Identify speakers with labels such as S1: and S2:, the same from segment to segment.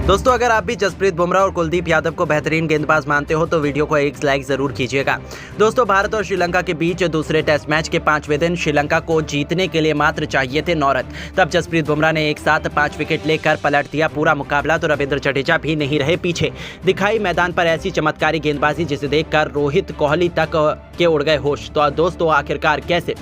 S1: दोस्तों अगर आप भी जसप्रीत बुमराह और कुलदीप यादव को बेहतरीन गेंदबाज मानते हो तो वीडियो को एक लाइक जरूर कीजिएगा। दोस्तों भारत और श्रीलंका के बीच दूसरे टेस्ट मैच के 5वें दिन श्रीलंका को जीतने के लिए मात्र चाहिए थे 9 रन। तब जसप्रीत बुमराह ने एक साथ 5 विकेट लेकर पलट दिया पूरा मुकाबला, तो रविंद्र जडेजा भी नहीं रहे पीछे। दिखाई मैदान पर ऐसी चमत्कारी गेंदबाजी जिसे देखकर रोहित कोहली तक के उड़ गए होश। तो दोस्तों आखिरकार कैसे?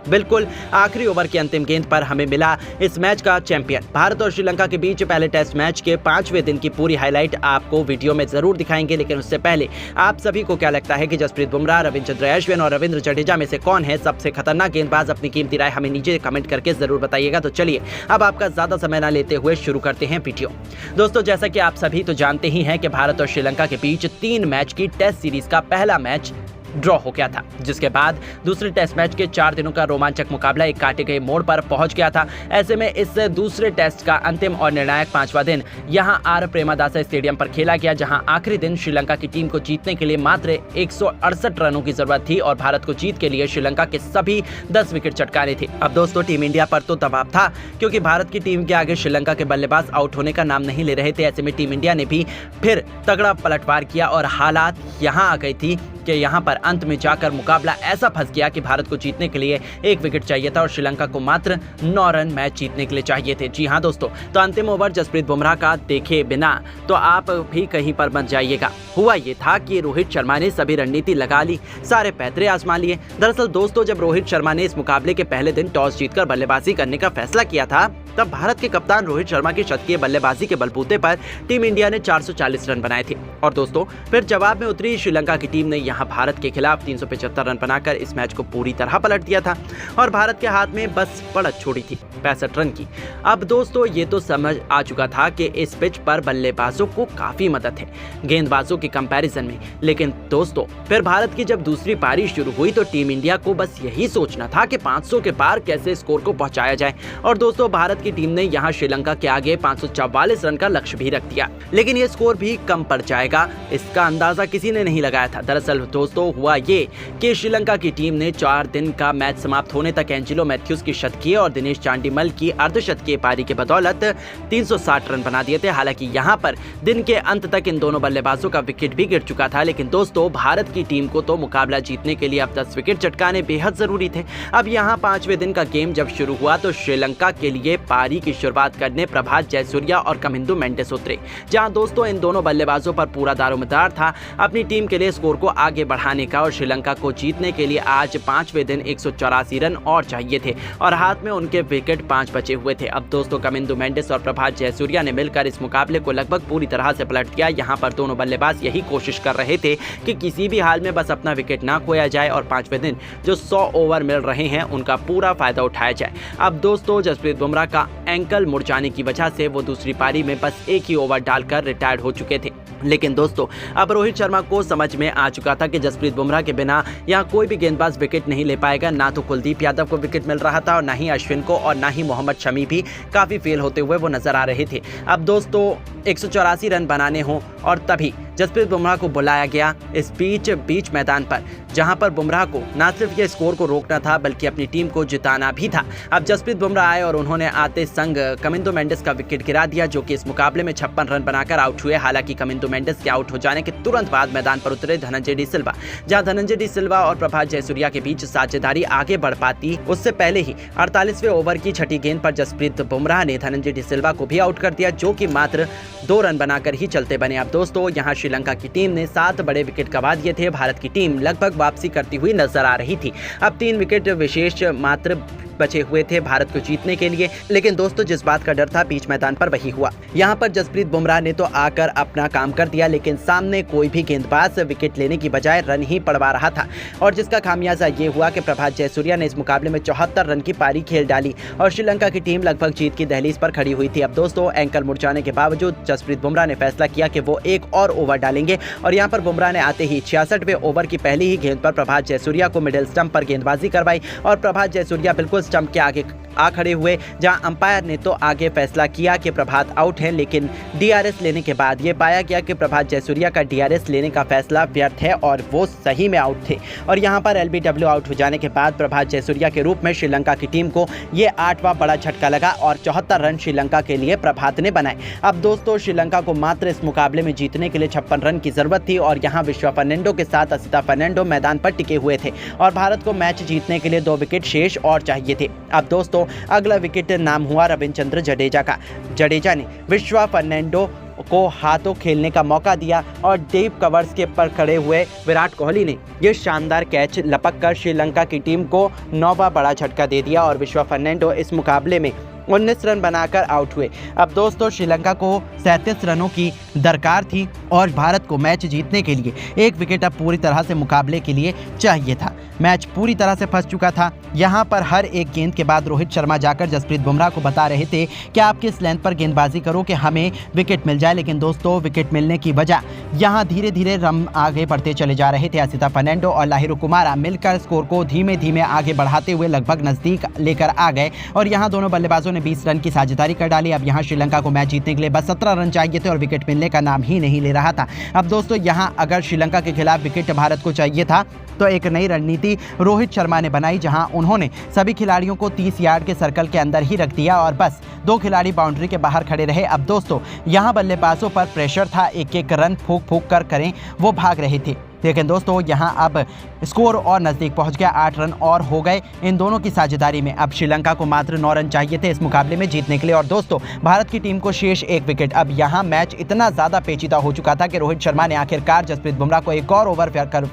S1: बिल्कुल आखिरी ओवर की अंतिम गेंद पर हमें मिला इस मैच का चैंपियन। भारत और श्रीलंका के बीच पहले टेस्ट मैच के 5वें दिन की पूरी हाईलाइट आपको वीडियो में जरूर दिखाएंगे, लेकिन उससे पहले आप सभी को क्या लगता है कि जसप्रीत बुमराह, रविचंद्रन अश्विन और रविंद्र जडेजा में से कौन है सबसे खतरनाक गेंदबाज? अपनी कीमती राय हमें नीचे कमेंट करके जरूर बताइएगा। तो चलिए अब आपका ज्यादा समय न लेते हुए शुरू करते हैं वीडियो। दोस्तों जैसा कि आप सभी तो जानते ही हैं कि भारत और श्रीलंका के बीच 3 मैच की टेस्ट सीरीज का पहला मैच ड्रॉ हो गया था, जिसके बाद दूसरे टेस्ट मैच के 4 दिनों का रोमांचक मुकाबला एक काटे गए मोड़ पर पहुंच गया था। ऐसे में इस दूसरे टेस्ट का अंतिम और निर्णायक 5वां दिन यहां आर प्रेमदासा स्टेडियम पर खेला गया, जहां आखिरी दिन श्रीलंका की टीम को जीतने के लिए मात्र 168 रनों की जरूरत थी और भारत को जीत के लिए श्रीलंका के सभी 10 विकेट चटकाने थे। अब दोस्तों टीम इंडिया पर तो दबाव था, क्योंकि भारत की टीम के आगे श्रीलंका के बल्लेबाज आउट होने का नाम नहीं ले रहे थे। ऐसे में टीम इंडिया ने भी फिर तगड़ा पलटवार किया और हालात यहां आ गई थी कि यहां पर अंत में जाकर मुकाबला ऐसा फंस गया कि भारत को जीतने के लिए 1 विकेट चाहिए था और श्रीलंका को मात्र 9 रन मैच जीतने के लिए चाहिए थे। जी हां दोस्तों, तो अंतिम ओवर जसप्रीत बुमराह का देखे बिना तो आप भी कहीं पर बन जाइएगा। हुआ ये था कि रोहित शर्मा ने सभी रणनीति लगा ली, सारे पैतरे आजमा लिए। दरअसल दोस्तों जब रोहित शर्मा ने इस मुकाबले के पहले दिन टॉस जीतकर बल्लेबाजी करने का फैसला किया था, तब भारत के कप्तान रोहित शर्मा की शतकीय बल्लेबाजी के बलबूते पर टीम इंडिया ने 440 रन बनाए थे। और दोस्तों फिर जवाब में उतरी श्रीलंका की टीम ने यहां भारत के खिलाफ 375 रन बनाकर इस मैच को पूरी तरह पलट दिया था और भारत के हाथ में बस बढ़त छोड़ी थी 65 रन की। अब दोस्तों ये तो समझ आ चुका था कि इस पिच पर बल्लेबाजों को काफी मदद है गेंदबाजों के कंपैरिजन में, लेकिन दोस्तों फिर भारत की जब दूसरी पारी शुरू हुई तो टीम इंडिया को बस यही सोचना था कि 500 के पार कैसे स्कोर को पहुंचाया जाए। और दोस्तों भारत की टीम ने यहां श्रीलंका के आगे 544 रन का लक्ष्य भी रख दिया, लेकिन ये स्कोर भी कम पड़ जाएगा इसका अंदाजा किसी ने नहीं लगाया था। दरअसल दोस्तों हुआ ये कि श्रीलंका की टीम ने 4 दिन का मैच समाप्त होने तक एंजिलो मैथ्यूज की शतकीय और दिनेश चांडीमल की अर्धशतकीय पारी के बदौलत 360 रन बना दिए थे। हालांकि यहां पर दिन के अंत तक इन दोनों बल्लेबाजों का विकेट भी गिर चुका था, लेकिन दोस्तों भारत की टीम को तो मुकाबला जीतने के लिए अब 10 विकेट चटकाने बेहद जरूरी थे। अब यहां 5वें दिन का गेम जब शुरू हुआ तो श्रीलंका के लिए पारी की शुरुआत करने प्रभात जयसूर्या और कमिंदु मेंडिस उतरे, जहां दोस्तों इन दोनों बल्लेबाजों पर पूरा दारोमदार था अपनी टीम के लिए स्कोर को आगे बढ़ाने का। और श्रीलंका को जीतने के लिए आज 5वें दिन 184 रन और चाहिए थे और हाथ में उनके विकेट 5 बचे हुए थे। अब दोस्तों कमिंदु मेंडिस और प्रभात जयसूर्या ने मिलकर इस मुकाबले को लगभग पूरी तरह से पलट दिया। यहाँ पर दोनों बल्लेबाज यही कोशिश कर रहे थे कि किसी भी हाल में बस अपना विकेट ना खोया जाए और 5वें दिन जो 100 ओवर मिल रहे हैं उनका पूरा फायदा उठाया जाए। अब दोस्तों जसप्रीत बुमराह का एंकल मुड़ जाने की वजह से वो दूसरी पारी में बस 1 ही ओवर डालकर रिटायर्ड हो चुके थे। लेकिन दोस्तों अब रोहित शर्मा को समझ में आ चुका था कि जसप्रीत बुमराह के बिना यहाँ कोई भी गेंदबाज विकेट नहीं ले पाएगा। ना तो कुलदीप यादव को विकेट मिल रहा था और ना ही अश्विन को, और ना ही मोहम्मद शमी भी काफी फेल होते हुए वो नजर आ रहे थे। अब दोस्तों 184 रन बनाने हों और तभी जसप्रीत बुमराह को बुलाया गया इस बीच मैदान पर, जहां पर बुमराह को न सिर्फ ये स्कोर को रोकना था बल्कि अपनी टीम को जिताना भी था। अब जसप्रीत बुमराह आए और उन्होंने आते संग कमिंदु मेंडिस का विकेट गिरा दिया, जो कि इस मुकाबले में 56 रन बनाकर आउट हुए। हालांकि कमिंदु मेंडिस के आउट हो जाने के तुरंत बाद मैदान पर उतरे धनंजय डी सिल्वा, जहां धनंजय डी सिल्वा और प्रभात जयसूर्या के बीच साझेदारी आगे बढ़ पाती उससे पहले ही 48वें ओवर की छठी गेंद पर जसप्रीत बुमराह ने धनंजय डी सिल्वा को भी आउट कर दिया, जो कि मात्र 2 रन बनाकर ही चलते बने। अब दोस्तों यहाँ श्रीलंका की टीम ने 7 बड़े विकेट गंवा दिए थे। भारत की टीम लगभग वापसी करती हुई नजर आ रही थी। अब 3 विकेट विशेष मात्र बचे हुए थे भारत को जीतने के लिए, लेकिन दोस्तों जिस बात का डर था बीच मैदान पर वही हुआ। यहाँ पर जसप्रीत बुमराह ने तो आकर अपना काम कर दिया, लेकिन सामने कोई भी गेंदबाज विकेट लेने की बजाय रन ही पड़वा रहा था और जिसका खामियाजा ये हुआ कि प्रभात जयसूर्या ने इस मुकाबले में 74 रन की पारी खेल डाली और श्रीलंका की टीम लगभग जीत की दहलीज पर खड़ी हुई थी। अब दोस्तों एंकल मुड़ जाने के बावजूद जसप्रीत बुमराह ने फैसला किया कि वो 1 और ओवर ओवर डालेंगे। और यहाँ पर बुमराह ने आते ही 66वें ओवर की पहली ही गेंद पर प्रभात जयसूर्या को मिडिल स्टंप पर गेंदबाजी करवाई और प्रभात जयसूर्या बिल्कुल स्टंप के आगे आ खड़े हुए, जहां अंपायर ने तो आगे फैसला किया कि प्रभात आउट है, लेकिन डीआरएस लेने के बाद ये पाया गया कि प्रभात जयसूर्या का डीआरएस लेने का फैसला व्यर्थ है और वो सही में आउट थे। और यहां पर एलबीडब्ल्यू आउट हो जाने के बाद प्रभात जयसूर्या के रूप में श्रीलंका की टीम को ये 8वां बड़ा झटका लगा और 74 रन श्रीलंका के लिए प्रभात ने बनाए। अब दोस्तों श्रीलंका को मात्र इस मुकाबले में जीतने के लिए 56 रन की जरूरत थी और यहाँ विश्वा फर्नांडो के साथ असिता फर्नांडो मैदान पर टिके हुए थे और भारत को मैच जीतने के लिए 2 विकेट शेष और चाहिए थे। अब दोस्तों अगला विकेट नाम हुआ रविचंद्र जडेजा का। जडेजा ने विश्वा फर्नांडो को हाथों खेलने का मौका दिया और डीप कवर्स के पर खड़े हुए विराट कोहली ने यह शानदार कैच लपक कर श्रीलंका की टीम को 9वां बड़ा झटका दे दिया और विश्वा फर्नांडो इस मुकाबले में 19 रन बनाकर आउट हुए। अब दोस्तों श्रीलंका को 37 रनों की दरकार थी और भारत को मैच जीतने के लिए 1 विकेट अब पूरी तरह से मुकाबले के लिए चाहिए था। मैच पूरी तरह से फंस चुका था। यहाँ पर हर एक गेंद के बाद रोहित शर्मा जाकर जसप्रीत बुमराह को बता रहे थे कि आप किस लेंथ पर गेंदबाजी करो कि हमें विकेट मिल जाए, लेकिन दोस्तों विकेट मिलने की वजह यहाँ धीरे धीरे रन आगे बढ़ते चले जा रहे थे। असिता फर्नांडो और लाहिरू कुमारा मिलकर स्कोर को धीमे धीमे आगे बढ़ाते हुए लगभग नजदीक लेकर आ गए और यहाँ दोनों बल्लेबाजों ने 20 रन की साझेदारी कर डाली। अब यहाँ श्रीलंका को मैच जीतने के लिए बस 17 रन चाहिए थे और विकेट मिलने का नाम ही नहीं ले रहा था। अब दोस्तों यहाँ अगर श्रीलंका के खिलाफ विकेट भारत को चाहिए था तो एक नई रणनीति रोहित शर्मा ने बनाई, जहां उन्होंने सभी खिलाड़ियों को 30 यार्ड के सर्कल के अंदर ही रख दिया और बस 2 खिलाड़ी बाउंड्री के बाहर खड़े रहे। अब दोस्तों यहां बल्लेबाजों पर प्रेशर था, एक एक रन फूंक फूंक कर करें वो भाग रहे थे, लेकिन दोस्तों यहां अब स्कोर और नज़दीक पहुंच गया। 8 रन और हो गए इन दोनों की साझेदारी में। अब श्रीलंका को मात्र 9 रन चाहिए थे इस मुकाबले में जीतने के लिए और दोस्तों भारत की टीम को शेष 1 विकेट। अब यहां मैच इतना ज़्यादा पेचीदा हो चुका था कि रोहित शर्मा ने आखिरकार जसप्रीत बुमराह को एक और ओवर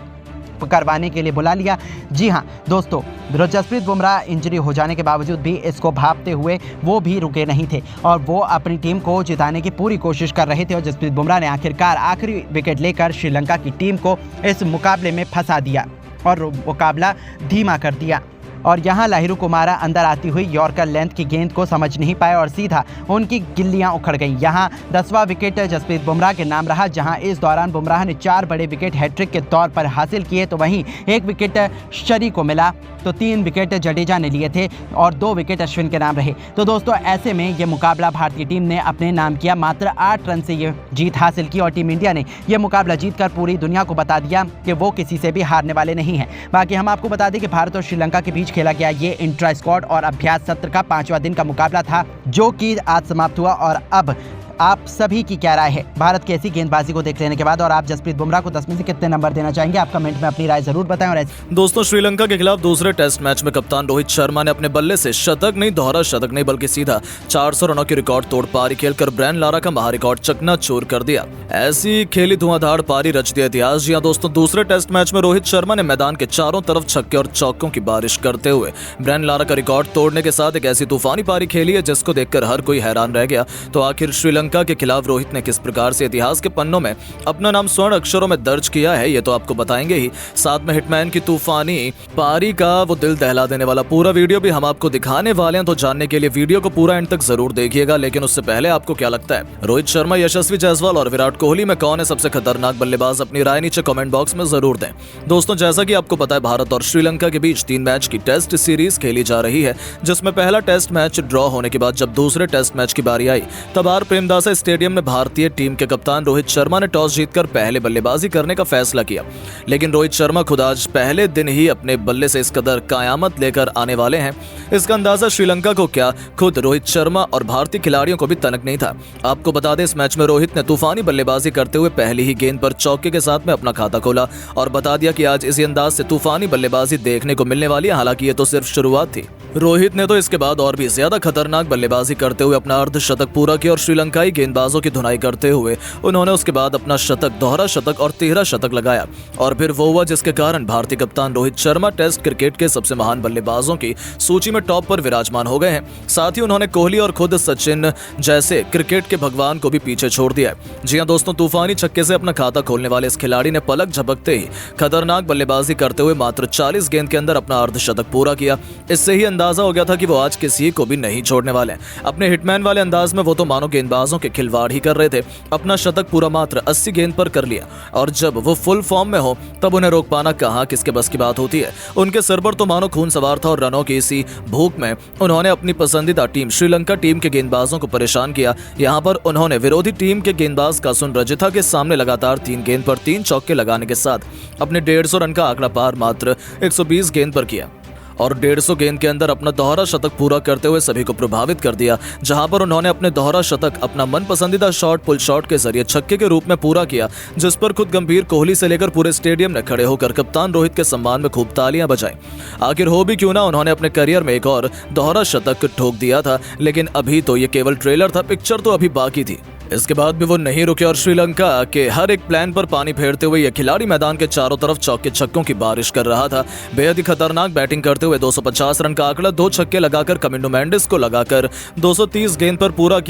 S1: करवाने के लिए बुला लिया। जी हाँ दोस्तों, जसप्रीत बुमराह इंजरी हो जाने के बावजूद भी इसको भांपते हुए वो भी रुके नहीं थे और वो अपनी टीम को जिताने की पूरी कोशिश कर रहे थे और जसप्रीत बुमराह ने आखिरकार आखिरी विकेट लेकर श्रीलंका की टीम को इस मुकाबले में फंसा दिया और मुकाबला धीमा कर दिया। और यहाँ लाहिरू कुमारा अंदर आती हुई यॉर्कर लेंथ की गेंद को समझ नहीं पाए और सीधा उनकी गिल्लियां उखड़ गईं। यहाँ 10वां विकेट जसप्रीत बुमराह के नाम रहा, जहां इस दौरान बुमराह ने 4 बड़े विकेट हैट्रिक के तौर पर हासिल किए, तो वहीं 1 विकेट शरी को मिला, तो 3 विकेट जडेजा ने लिए थे और 2 विकेट अश्विन के नाम रहे। तो दोस्तों ऐसे में ये मुकाबला भारतीय टीम ने अपने नाम किया। मात्र 8 रन से ये जीत हासिल की और टीम इंडिया ने यह मुकाबला जीतकर पूरी दुनिया को बता दिया कि वो किसी से भी हारने वाले नहीं हैं। बाकी हम आपको बता दें कि भारत और श्रीलंका के बीच खेला गया ये इंट्रा स्क्वाड और अभ्यास सत्र का 5वां दिन का मुकाबला था, जो कि आज समाप्त हुआ। और अब आप सभी की क्या राय है भारत की ऐसी गेंदबाजी को देख लेने के बाद, और आप जसप्रीत बुमराह को 10 में से कितने नंबर देना चाहेंगे? आप कमेंट में अपनी राय जरूर बताएं। और
S2: दोस्तों श्रीलंका के खिलाफ दूसरे टेस्ट मैच में कप्तान रोहित शर्मा ने अपने बल्ले से शतक नहीं, दोहरा शतक नहीं, बल्कि सीधा 400 रनों की रिकॉर्ड तोड़ पारी खेलकर ब्रायन लारा का महा रिकॉर्ड चकनाचूर कर दिया। ऐसी खेली धुआंधार पारी रच दिया इतिहास। जी हां दोस्तों, दूसरे टेस्ट मैच में रोहित शर्मा ने मैदान के चारों तरफ छक्के और चौकों की बारिश करते हुए ब्रायन लारा का रिकॉर्ड तोड़ने के साथ एक ऐसी तूफानी पारी खेली है जिसको देखकर हर कोई हैरान रह गया। तो आखिर श्रीलंका के खिलाफ रोहित ने किस प्रकार से इतिहास के पन्नों में अपना नाम स्वर्ण अक्षरों में दर्ज किया है, ये तो आपको बताएंगे ही। साथ में हिटमैन की तूफानी पारी का वो दिल दहला देने वाला पूरा वीडियो भी हम आपको दिखाने वाले हैं, तो जानने के लिए वीडियो को पूरा एंड तक जरूर देखिएगा। लेकिन उससे पहले आपको क्या लगता है, रोहित शर्मा, यशस्वी जायसवाल और विराट कोहली में कौन है सबसे खतरनाक बल्लेबाज? अपनी राय नीचे कमेंट बॉक्स में जरूर दें। दोस्तों जैसा कि आपको पता है, भारत और श्रीलंका के बीच 3 मैच की टेस्ट सीरीज खेली जा रही है, जिसमें पहला टेस्ट मैच ड्रॉ होने के बाद जब दूसरे टेस्ट मैच की बारी आई तब आर प्रेमदासा स्टेडियम में भारतीय टीम के कप्तान रोहित शर्मा ने टॉस जीतकर पहले बल्लेबाजी करने का फैसला किया। लेकिन रोहित शर्मा खुद आज पहले दिन ही अपने बल्ले से इस कदर कयामत लेकर आने वाले हैं, इसका अंदाजा श्रीलंका को क्या, खुद रोहित शर्मा और भारतीय खिलाड़ियों को भी तनक नहीं था। आपको बता दें, इस मैच में रोहित ने तूफानी बल्लेबाजी करते हुए पहली ही गेंद पर चौके के साथ में अपना खाता खोला और बता दिया कि आज इसी अंदाज से तूफानी बल्लेबाजी देखने को मिलने वाली है। हालांकि ये तो सिर्फ शुरुआत थी। रोहित ने तो इसके बाद और भी ज्यादा खतरनाक बल्लेबाजी करते हुए अपना अर्धशतक पूरा किया और श्रीलंकाई गेंदबाजों की धुनाई करते हुए उन्होंने उसके बाद अपना शतक, दोहरा शतक और 13 शतक लगाया। और फिर वो हुआ जिसके कारण भारतीय कप्तान रोहित शर्मा टेस्ट क्रिकेट के सबसे महान बल्लेबाजों की सूची में टॉप पर विराजमान हो गए हैं। साथ ही उन्होंने कोहली और खुद सचिन जैसे क्रिकेट के भगवान को भी पीछे छोड़ दिया है। जी हां दोस्तों, तूफानी छक्के से अपना खाता खोलने वाले इस खिलाड़ी ने पलक झपकते ही खतरनाक बल्लेबाजी करते हुए मात्र 40 गेंद के अंदर अपना अर्धशतक पूरा किया। इससे ही अंदाजा हो गया था कि वो आज किसी को भी नहीं छोड़ने वाले हैं। अपने हिटमैन वाले अंदाज में वो तो मानो गेंदबाज गेंदबाजों के खिलवाड़ ही कर रहे थे। अपना शतक पूरा मात्र 80 गेंद पर कर लिया और जब वो फुल फॉर्म में हो तब उन्हें रोक पाना कहाँ किसके बस की बात होती है। उनके सिर पर तो मानो खून सवार था और रनों की इसी भूख में उन्होंने अपनी पसंदीदा टीम श्रीलंका टीम के गेंदबाजों को परेशान किया। यहाँ पर उन्होंने विरोधी टीम के गेंदबाज कासुन रजिथा के सामने लगातार 3 गेंद पर 3 चौके लगाने के साथ अपने 150 रन का आंकड़ा पार मात्र 120 गेंद पर किया और 150 गेंद के अंदर अपना दोहरा शतक पूरा करते हुए सभी को प्रभावित कर दिया। जहां पर उन्होंने अपने दोहरा शतक अपना मन पसंदीदा शॉट पुल शॉट के जरिए छक्के के रूप में पूरा किया, जिस पर खुद गंभीर कोहली से लेकर पूरे स्टेडियम ने खड़े होकर कप्तान रोहित के सम्मान में खूब तालियां बजाई। आखिर हो भी क्यों ना, उन्होंने अपने करियर में एक और दोहरा शतक ठोक दिया था, लेकिन अभी तो ये केवल ट्रेलर था, पिक्चर तो अभी बाकी थी। इसके बाद भी वो नहीं रुके और श्रीलंका के हर एक प्लान पर पानी फेरते हुए यह खिलाड़ी मैदान के चारों तरफ चौके छक्कों की बारिश कर रहा था। बेहद ही खतरनाक बैटिंग करते हुए 250 रन का आंकड़ा 2 छक्के लगाकर कमिंडो मेंडिस को लगाकर 230 गेंद पर पूरा किया।